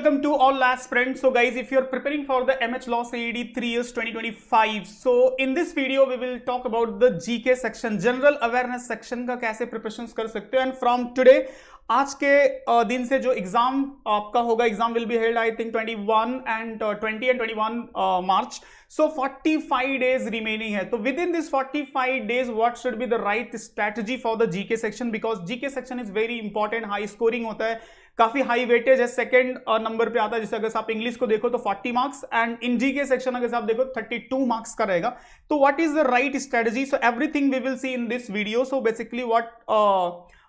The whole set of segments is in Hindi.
welcome to all aspirants. So guys, if you're preparing for the MH Law CED 3 years 2025, so in this video we will talk about the GK section, general awareness section का कैसे preparations कर सकते हो. And from today, आज के दिन से जो एग्जाम आपका होगा, exam will be held I think 21 and 20 and 21 March. So 45 days remaining है. तो within this 45 days, what should be the right strategy for the GK section? Because GK section is very important, high scoring होता है, काफी हाई वेटेज है, सेकंड नंबर पे आता है. जैसे अगर आप इंग्लिश को देखो तो 40 marks and in GK section अगर आप देखो 32 मार्क्स का रहेगा. तो what is the right strategy? So everything we will see in this video. So basically what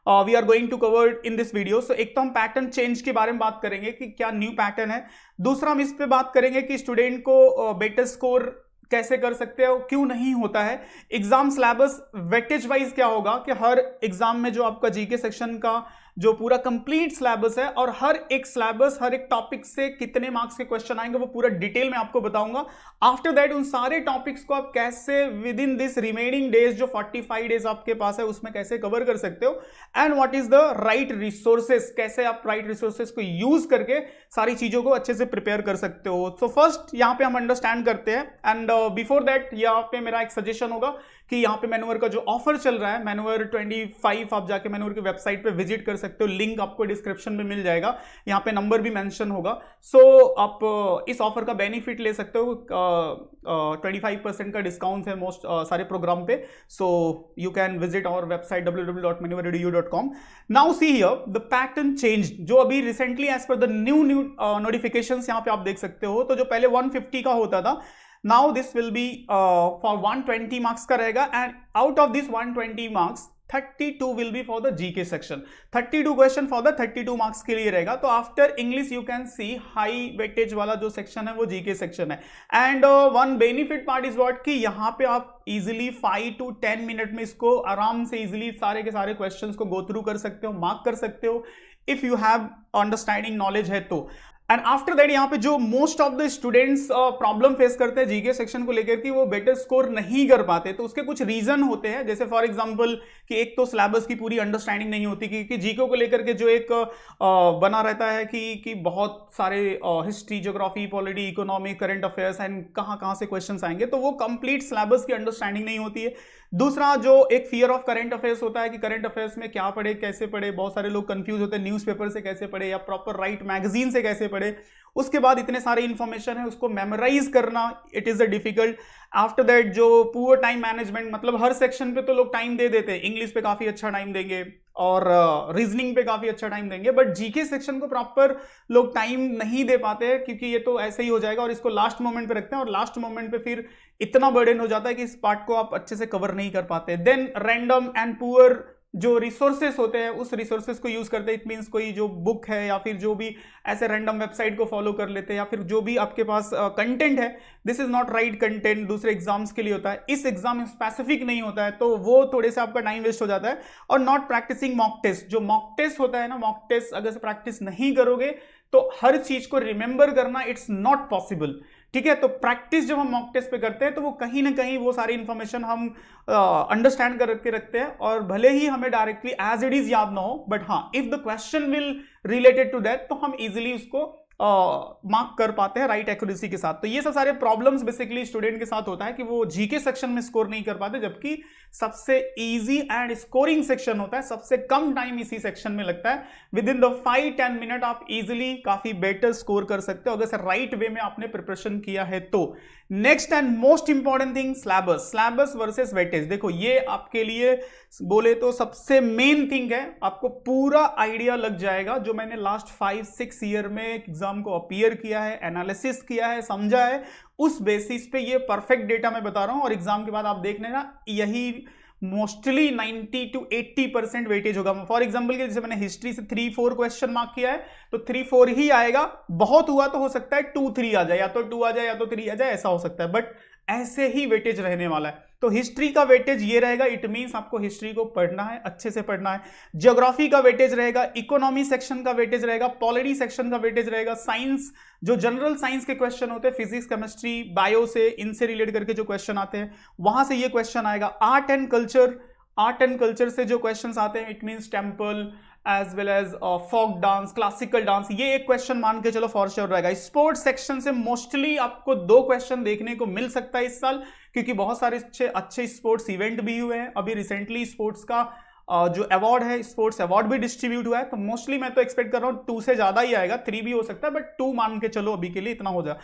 we are going to cover in this video. So एक तो हम पैटर्न चेंज के बारे में बात करेंगे कि क्या न्यू पैटर्न है. दूसरा हम इस पे बात करेंगे कि स्टूडेंट को बेटर स्कोर कैसे कर सकते हो, क्यों नहीं होता है. एग्जाम सिलेबस वेटेज वाइज क्या होगा कि हर एग्जाम में जो आपका जीके सेक्शन का जो पूरा कंप्लीट सिलेबस है और हर एक सिलेबस हर एक टॉपिक से कितने मार्क्स के क्वेश्चन आएंगे वो पूरा डिटेल में आपको बताऊंगा. आफ्टर दैट उन सारे टॉपिक्स को आप कैसे with in this remaining days जो 45 डेज आपके पास है उसमें कैसे कवर कर सकते हो. And what is the right resources, कैसे आप राइट रिसोर्सेस को यूज करके सारी चीजों को अच्छे से प्रिपेयर कर सकते हो. सो फर्स्ट यहाँ पे हम अंडरस्टैंड करते हैं. एंड बिफोर दैट यहाँ पे मेरा एक सजेशन होगा कि यहाँ पे मैनुअर का जो ऑफर चल रहा है, मैनुअर 25, आप जाके मैनुअर की वेबसाइट पे विजिट कर सकते हो. लिंक आपको डिस्क्रिप्शन में मिल जाएगा, यहाँ पे नंबर भी मेंशन होगा. सो आप इस ऑफर का बेनिफिट ले सकते हो. 25% का डिस्काउंट है मोस्ट सारे प्रोग्राम पे. So you can visit our website www.manuaredu.com. Now see here the pattern change जो अभी recently as per the new notifications यहाँ पे आप देख सकते हो. तो जो पहले 150 का होता था, now this will be for 120 marks का रहेगा. and out of this 120 marks 32 will be for the GK section. 32 question for the 32 marks के लिए रहेगा. तो after English you can C high weightage वाला जो सेक्शन है वो जीके सेक्शन है. And one benefit part is what कि यहाँ पे आप इजिली 5 to 10 मिनट में इसको आराम से इजिली सारे के सारे क्वेश्चंस को गो थ्रू कर सकते हो, मार्क कर सकते हो if you have understanding knowledge है तो. एंड आफ्टर दैट यहाँ पे जो most of the students problem face करते हैं जीके सेक्शन को लेकर कि वो बेटर स्कोर नहीं कर पाते. तो उसके कुछ रीजन होते हैं. जैसे फॉर एग्जांपल कि एक तो सिलेबस की पूरी अंडरस्टैंडिंग नहीं होती कि जीके को लेकर के जो एक बना रहता है कि बहुत सारे history, geography, polity, economy, current affairs and कहाँ से क्वेश्चन आएंगे. तो वो कंप्लीट सिलेबस की अंडरस्टैंडिंग नहीं होती है. दूसरा जो एक फियर ऑफ करंट अफेयर्स होता है कि करंट अफेयर्स में क्या पढ़े, कैसे पढ़े. बहुत सारे लोग कंफ्यूज होते हैं न्यूज़पेपर से कैसे पढ़े या प्रॉपर राइट मैगजीन से कैसे पढ़े. उसके बाद इतने सारे इंफॉर्मेशन है उसको मेमोराइज करना, it is a difficult. After that जो पुअर टाइम मैनेजमेंट, मतलब हर सेक्शन पे तो लोग टाइम दे देते हैं. इंग्लिश पे काफी अच्छा टाइम देंगे और रीजनिंग पे काफी अच्छा टाइम देंगे, बट जीके सेक्शन को प्रॉपर लोग टाइम नहीं दे पाते हैं क्योंकि ये तो ऐसे ही हो जाएगा और इसको लास्ट मोमेंट पे रखते हैं और लास्ट मोमेंट पे फिर इतना बर्डन हो जाता है कि इस पार्ट को आप अच्छे से कवर नहीं कर पाते. देन रैंडम एंड पुअर जो रिसोर्सेस होते हैं उस रिसोर्सेस को यूज करते हैं. इट मींस कोई जो बुक है या फिर जो भी ऐसे रैंडम वेबसाइट को फॉलो कर लेते हैं या फिर जो भी आपके पास कंटेंट है, this is not right content, दूसरे एग्जाम्स के लिए होता है, इस एग्जाम में स्पेसिफिक नहीं होता है. तो वो थोड़े से आपका टाइम वेस्ट हो जाता है. और नॉट प्रैक्टिसिंग मॉक टेस्ट, जो मॉक टेस्ट होता है ना, मॉक टेस्ट अगर से प्रैक्टिस नहीं करोगे तो हर चीज को रिमेंबर करना इट्स नॉट पॉसिबल. ठीक है, तो प्रैक्टिस जब हम मॉक टेस्ट पे करते हैं तो वो कहीं ना कहीं वो सारी इंफॉर्मेशन हम अंडरस्टैंड करके रखते हैं और भले ही हमें डायरेक्टली एज इट इज याद ना हो, बट हाँ if the question will related to that तो हम इजिली उसको मार्क कर पाते हैं राइट एक्यूरेसी के साथ. तो ये सब सारे प्रॉब्लम्स बेसिकली स्टूडेंट के साथ होता है कि वो जीके सेक्शन में स्कोर नहीं कर पाते, जबकि सबसे इजी एंड स्कोरिंग सेक्शन होता है. सबसे कम टाइम इसी सेक्शन में लगता है. विद इन द 5-10 मिनट आप इजिली काफी बेटर स्कोर कर सकते हो अगर से राइट वे में आपने प्रिपरेशन किया है तो. Next and most important thing, syllabus versus weightage. देखो ये आपके लिए बोले तो सबसे मेन थिंग है. आपको पूरा आइडिया लग जाएगा जो मैंने लास्ट 5-6 ईयर में एग्जाम को अपीयर किया है, एनालिसिस किया है, समझा है, उस बेसिस पे ये परफेक्ट डेटा मैं बता रहा हूं. और एग्जाम के बाद आप देख लेना यही मोस्टली 90 to 80% वेटेज होगा. फॉर एग्जांपल के जैसे मैंने हिस्ट्री से 3-4 क्वेश्चन मार्क किया है तो 3-4 ही आएगा. बहुत हुआ तो हो सकता है 2-3 आ जाए, या तो 2 आ जाए या तो 3 आ जाए, ऐसा हो सकता है, बट ऐसे ही वेटेज रहने वाला है. तो हिस्ट्री का वेटेज ये रहेगा. इट मींस आपको हिस्ट्री को पढ़ना है, अच्छे से पढ़ना है. ज्योग्राफी का वेटेज रहेगा, इकोनॉमी सेक्शन का वेटेज रहेगा, पॉलिटी सेक्शन का वेटेज रहेगा, साइंस जो जनरल साइंस के क्वेश्चन होते हैं, फिजिक्स, केमिस्ट्री, बायो से इनसे रिलेट करके जो क्वेश्चन आते हैं वहां से ये क्वेश्चन आएगा. आर्ट एंड कल्चर से जो क्वेश्चन आते हैं, it means temple as well as folk dance, classical dance, ये एक क्वेश्चन मान के चलो फॉर श्योर रहेगा। स्पोर्ट्स सेक्शन से मोस्टली आपको 2 क्वेश्चन देखने को मिल सकता है इस साल, क्योंकि बहुत सारे अच्छे स्पोर्ट्स इवेंट भी हुए हैं। अभी रिसेंटली स्पोर्ट्स का जो अवार्ड है, स्पोर्ट्स अवार्ड भी डिस्ट्रीब्यूट हुआ है, तो मोस्टली मैं तो एक्सपेक्ट कर रहा हूं 2 से ज्यादा ही आएगा, 3 भी हो सकता है, बट 2 मान के चलो अभी के लिए इतना हो जाए।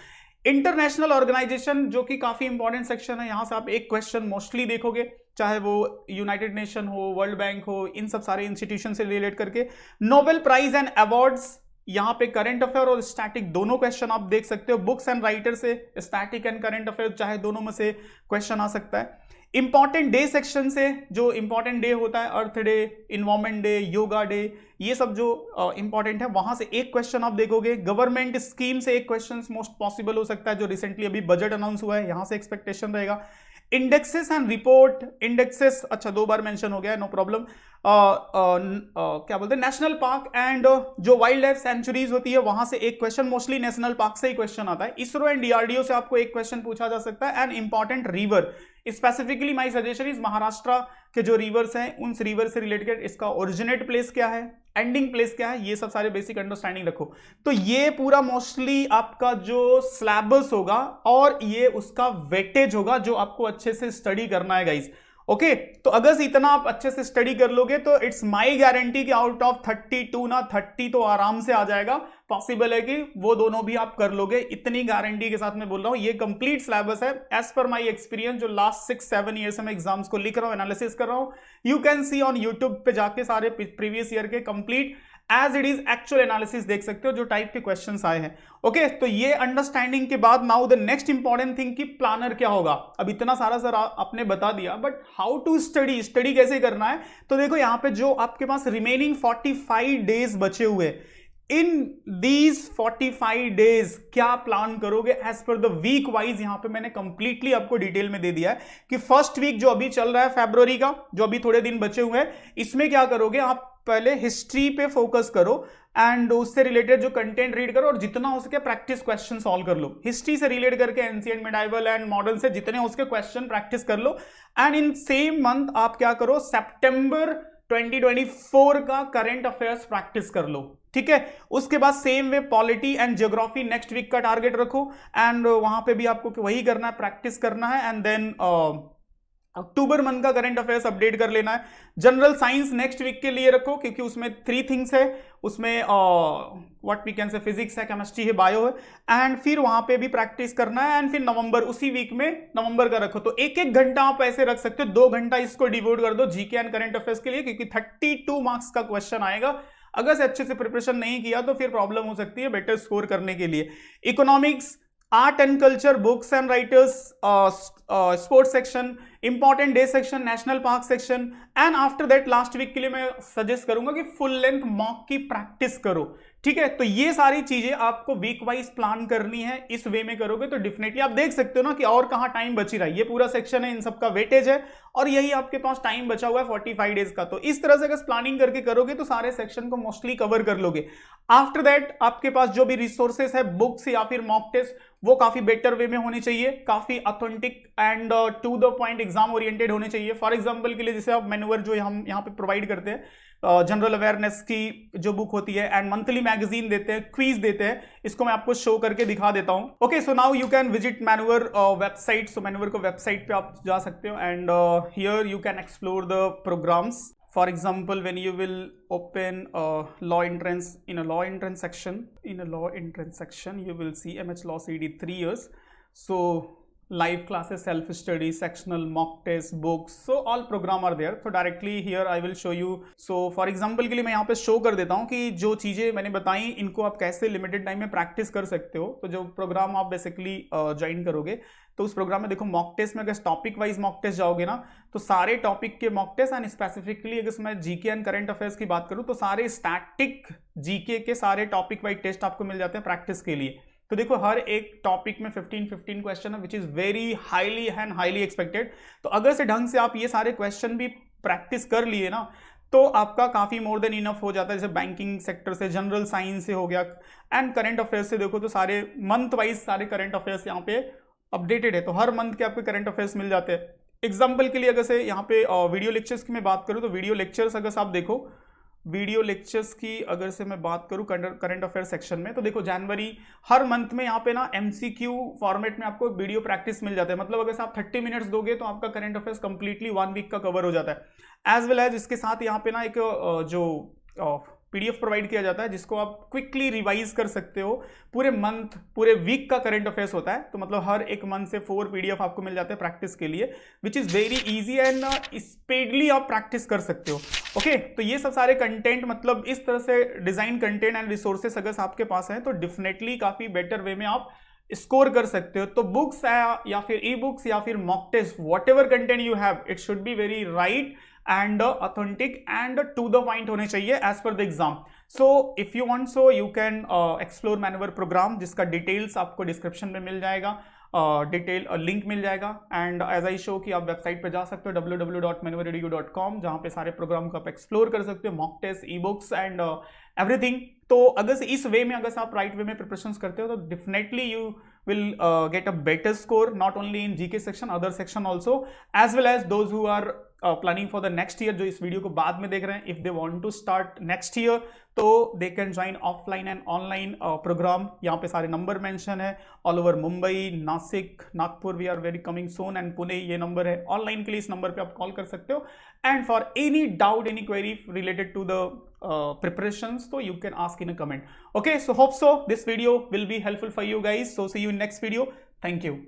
इंटरनेशनल ऑर्गेनाइजेशन जो कि काफी इंपॉर्टेंट सेक्शन है, यहां से आप एक क्वेश्चन मोस्टली देखोगे, चाहे वो यूनाइटेड नेशन हो, वर्ल्ड बैंक हो, इन सब सारे इंस्टीट्यूशन से रिलेट करके। नोबेल प्राइज एंड अवार्ड्स, यहां पे करंट अफेयर और स्टैटिक दोनों क्वेश्चन आप देख सकते हो। बुक्स एंड राइटर से स्टैटिक एंड करंट अफेयर, चाहे दोनों में से क्वेश्चन आ सकता है। इंपॉर्टेंट डे सेक्शन से जो इंपॉर्टेंट डे होता है, earth day, environment day, yoga day, ये सब जो इंपॉर्टेंट है, वहां से एक क्वेश्चन आप देखोगे। गवर्नमेंट स्कीम से एक क्वेश्चन मोस्ट पॉसिबल हो सकता है, जो रिसेंटली अभी बजट अनाउंस हुआ है, यहां से एक्सपेक्टेशन रहेगा। इंडेक्सेस एंड रिपोर्ट, इंडेक्सेस अच्छा 2 बार मेंशन हो गया, नो प्रॉब्लम। क्या बोलते हैं, नेशनल पार्क एंड जो वाइल्ड लाइफ सेंचुरीज होती है, वहां से एक क्वेश्चन, मोस्टली नेशनल पार्क से ही क्वेश्चन आता है। इसरो एंड डीआरडीओ से आपको एक क्वेश्चन पूछा जा सकता है। And important river, specifically my suggestion is Maharashtra के जो रिवर्स हैं, उन रिवर से रिलेटेड इसका ओरिजिनेट प्लेस क्या है, एंडिंग प्लेस क्या है, ये सब सारे बेसिक अंडरस्टैंडिंग रखो। तो ये पूरा मोस्टली आपका जो सिलेबस होगा और ये उसका वेटेज होगा जो आपको अच्छे से स्टडी करना है गाइज। ओके, तो अगर इतना आप अच्छे से स्टडी कर लोगे तो इट्स माई गारंटी कि आउट ऑफ 32 ना 30 तो आराम से आ जाएगा। पॉसिबल है कि वो दोनों भी आप कर लोगे, इतनी गारंटी के साथ मैं बोल रहा हूं। ये कंप्लीट सिलेबस है एज पर माई एक्सपीरियंस, जो लास्ट 6-7 ईयर से मैं एग्जाम्स को लिख रहा हूं, एनालिसिस कर रहा हूं। You can see on YouTube पे जाके सारे प्रीवियस ईयर के complete as it is actual analysis देख सकते हो, जो टाइप के क्वेश्चंस आए हैं। ओके, तो ये अंडरस्टैंडिंग के बाद now the next important thing कि प्लानर क्या होगा। अब इतना सारा सर आपने बता दिया, बट हाउ टू स्टडी कैसे करना है। तो देखो यहाँ पे जो आपके पास रिमेनिंग 45 डेज बचे हुए, इन दीज 45 डेज क्या प्लान करोगे as per the week wise. यहां पे मैंने कंप्लीटली आपको डिटेल में दे दिया है कि फर्स्ट वीक जो अभी चल रहा है फरवरी का, जो अभी थोड़े दिन बचे हुए हैं, इसमें क्या करोगे आप, पहले हिस्ट्री पे फोकस करो एंड उससे रिलेटेड जो कंटेंट रीड करो और जितना हो सके प्रैक्टिस क्वेश्चन सॉल्व कर लो। हिस्ट्री से रिलेट करके एंशिएंट, मिडाइवल एंड मॉडर्न से जितने हो सके क्वेश्चन प्रैक्टिस कर लो। एंड इन सेम मंथ आप क्या करो, सितंबर 2024 का करंट अफेयर्स प्रैक्टिस कर लो, ठीक है। उसके बाद same way polity and geography next week का टारगेट रखो एंड वहां पे भी आपको वही करना है, प्रैक्टिस करना है। एंड देन अक्टूबर मंथ का करंट अफेयर्स अपडेट कर लेना है। जनरल साइंस नेक्स्ट वीक के लिए रखो, क्योंकि उसमें 3 थिंग्स है, उसमें what we can say physics है, केमिस्ट्री है, बायो है, एंड फिर वहां पे भी प्रैक्टिस करना है। एंड फिर नवंबर, उसी वीक में नवंबर का रखो। तो 1-1 घंटा आप ऐसे रख सकते हो, 2 घंटा इसको डिवोट कर दो जीके एंड करंट अफेयर्स के लिए, क्योंकि 32 मार्क्स का क्वेश्चन आएगा। अगर से अच्छे से प्रिपरेशन नहीं किया तो फिर प्रॉब्लम हो सकती है बेटर स्कोर करने के लिए। Economics, art and culture, books and writers, sports section, important day section, national park section, and after that last week के लिए मैं सजेस्ट करूंगा कि फुल लेंथ मॉक की प्रैक्टिस करो, ठीक है। तो ये सारी चीजें आपको वीक वाइज प्लान करनी है। इस वे में करोगे तो डेफिनेटली आप देख सकते हो ना कि और कहां टाइम बची रहा है। ये पूरा सेक्शन है, इन सबका वेटेज है और यही आपके पास टाइम बचा हुआ है 45 डेज का। तो इस तरह से अगर प्लानिंग करके करोगे तो सारे सेक्शन को मोस्टली कवर कर लोगे। आफ्टर दैट आपके पास जो भी रिसोर्सेस है, बुक्स या फिर मॉक टेस्ट, वो काफी बेटर वे में होनी चाहिए, काफी authentic and to the point exam oriented होने चाहिए। फॉर एग्जांपल के लिए जैसे आप मैन्यूअर जो हम यहाँ पे प्रोवाइड करते हैं, जनरल अवेयरनेस की जो बुक होती है, एंड मंथली मैगजीन देते हैं, क्विज देते हैं, इसको मैं आपको शो करके दिखा देता हूं। Okay, so now you can visit Manuar website. So Manuar को वेबसाइट पे आप जा सकते हो and here you can explore the programs. For example, when you will open a law entrance, in a law entrance section, you will see MH Law CED 3 years. So live classes, self study, sectional, mock test, books, so all program are there. So directly here I will show you. So for example के लिए मैं यहाँ पे शो कर देता हूँ कि जो चीज़ें मैंने बताई इनको आप कैसे लिमिटेड टाइम में प्रैक्टिस कर सकते हो। तो जो प्रोग्राम आप बेसिकली ज्वाइन करोगे तो उस प्रोग्राम में देखो मॉक टेस्ट में अगर टॉपिक वाइज मॉक टेस्ट जाओगे ना, तो सारे टॉपिक के मॉक टेस्ट, एंड स्पेसिफिकली अगर मैं जीके एंड करंट अफेयर्स की बात करूँ तो सारे स्टैटिक जीके के सारे टॉपिक वाइज टेस्ट आपको मिल जाते हैं प्रैक्टिस के लिए। तो देखो हर एक टॉपिक में 15 क्वेश्चन है, विच is very highly and highly expected. तो अगर से ढंग से आप ये सारे क्वेश्चन भी प्रैक्टिस कर लिए ना, तो आपका काफी मोर देन इनफ हो जाता है। जैसे बैंकिंग सेक्टर से, जनरल साइंस से हो गया, एंड करंट अफेयर्स से देखो तो सारे मंथ वाइज सारे करंट अफेयर्स यहाँ पे अपडेटेड है। तो हर मंथ के आपके करंट अफेयर्स मिल जाते हैं। एग्जाम्पल के लिए अगर से यहाँ पे वीडियो लेक्चर्स की मैं बात करूँ तो वीडियो लेक्चर्स अगर आप देखो वीडियो लेक्चर्स की अगर से मैं बात करूं करंट अफेयर सेक्शन में, तो देखो जनवरी हर मंथ में यहाँ पे ना एमसीक्यू फॉर्मेट में आपको वीडियो प्रैक्टिस मिल जाता है। मतलब अगर आप 30 मिनट्स दोगे तो आपका करंट अफेयर्स कंप्लीटली 1 वीक का कवर हो जाता है। एज वेल एज इसके साथ यहाँ पे ना एक जो पीडीएफ प्रोवाइड किया जाता है जिसको आप क्विकली रिवाइज कर सकते हो। पूरे मंथ पूरे वीक का करंट अफेयर्स होता है, तो मतलब हर एक मंथ से 4 पीडीएफ आपको मिल जाते हैं प्रैक्टिस के लिए, which is very easy and speedly आप प्रैक्टिस कर सकते हो। ओके, तो ये सब सारे कंटेंट मतलब इस तरह से डिजाइन कंटेंट एंड रिसोर्सेस अगर आपके पास हैं तो डेफिनेटली काफी बेटर वे में आप स्कोर कर सकते हो। तो बुक्स या फिर ई बुक्स या फिर mock test, whatever content you have, it should be very right and authentic and to the point होने चाहिए as per the exam. So if you want, so you can explore Maneuver program जिसका डिटेल्स आपको डिस्क्रिप्शन में मिल जाएगा, डिटेल लिंक मिल जाएगा। एंड एज आई शो कि आप वेबसाइट पे जा सकते हो www.maneuveredu.com, जहाँ पे सारे प्रोग्राम को आप एक्सप्लोर कर सकते हो, mock test, e books and everything. तो अगर से इस वे में अगर आप राइट वे में प्रिपरेशन करते हो तो definitely you will get a better score not only in GK section, other section also, as well as those who are planning for the next year, जो इस वीडियो को बाद में देख रहे हैं, if they want to start next year तो they can join offline and online program। यहाँ पे सारे नंबर मेंशन है, all over Mumbai, Nashik, Nagpur we are very coming soon, and Pune ये नंबर है। ऑनलाइन के लिए इस नंबर पे आप कॉल कर सकते हो। And for any doubt, any query related to the preparations, so you can ask in a comment. Okay, so hope so this video will be helpful for you guys. So see you in next video. Thank you.